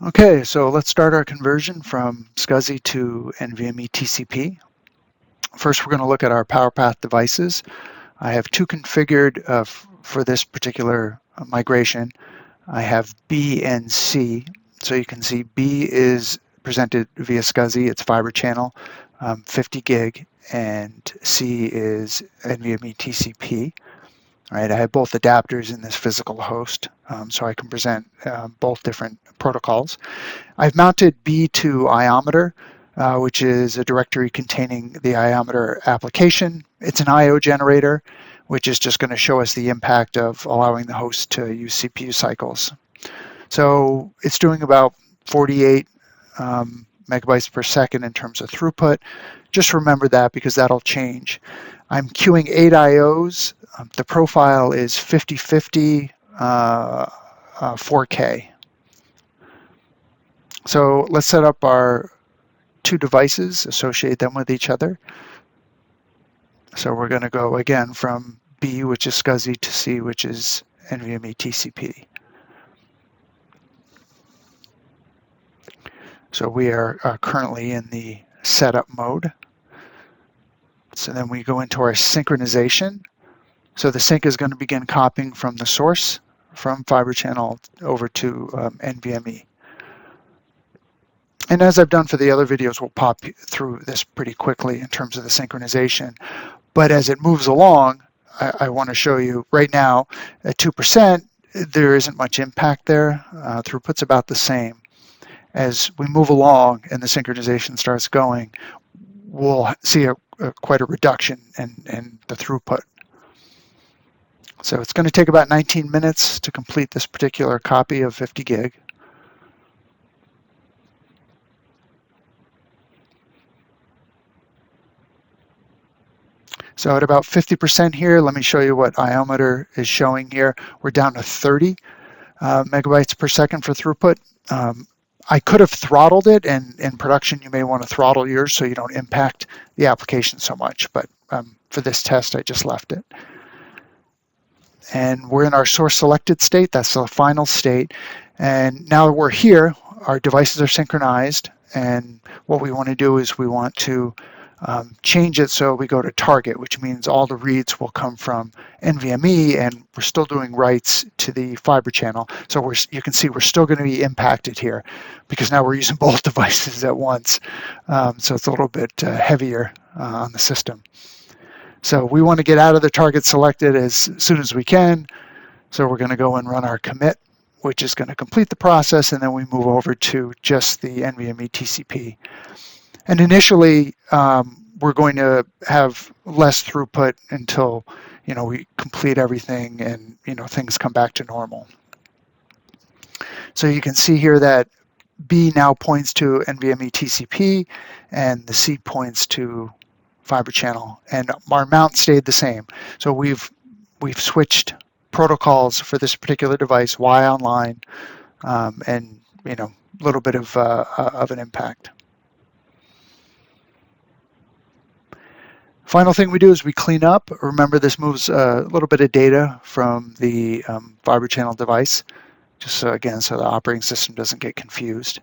Okay, so let's start our conversion from SCSI to NVMe TCP. First, we're going to look at our PowerPath devices. I have two configured for this particular migration. I have B and C. So you can see B is presented via SCSI, it's fiber channel, 50 gig, and C is NVMe TCP. Right, I have both adapters in this physical host, so I can present both different protocols. I've mounted B to Iometer, which is a directory containing the Iometer application. It's an I/O generator, which is just going to show us the impact of allowing the host to use CPU cycles. So it's doing about 48 megabytes per second in terms of throughput. Just remember that because that'll change. I'm queuing 8 IOs. The profile is 50/50 4K. So let's set up our two devices, associate them with each other. So we're going to go again from B, which is SCSI, to C, which is NVMe TCP. So we are currently in the setup mode. So then we go into our synchronization. So the sync is going to begin copying from the source from fiber channel over to NVMe. And as I've done for the other videos, we'll pop through this pretty quickly in terms of the synchronization. But as it moves along, I want to show you right now at 2%, there isn't much impact there. Throughput's about the same. As we move along and the synchronization starts going, we'll see quite a reduction in the throughput. So it's going to take about 19 minutes to complete this particular copy of 50 gig. So at about 50% here, let me show you what Iometer is showing here. We're down to 30 megabytes per second for throughput. I could have throttled it, and in production you may want to throttle yours so you don't impact the application so much, but for this test I just left it. And we're in our source selected state, that's the final state. And now that we're here, our devices are synchronized, and what we want to do is we want to change it so we go to target, which means all the reads will come from NVMe, and we're still doing writes to the fiber channel. So you can see we're still going to be impacted here because now we're using both devices at once. So it's a little bit heavier on the system. So we want to get out of the target selected as soon as we can. So we're going to go and run our commit, which is going to complete the process, and then we move over to just the NVMe TCP. And initially, we're going to have less throughput until we complete everything and things come back to normal. So you can see here that B now points to NVMe TCP, and the C points to fiber channel, and our mount stayed the same. So we've switched protocols for this particular device, Y online, and a little bit of an impact. Final thing we do is we clean up. Remember, this moves a little bit of data from the fiber channel device, just so the operating system doesn't get confused.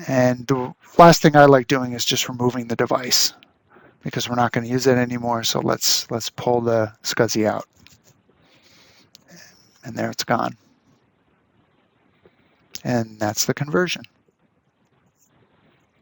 And the last thing I like doing is just removing the device because we're not going to use it anymore. So let's pull the SCSI out. And there it's gone. And that's the conversion.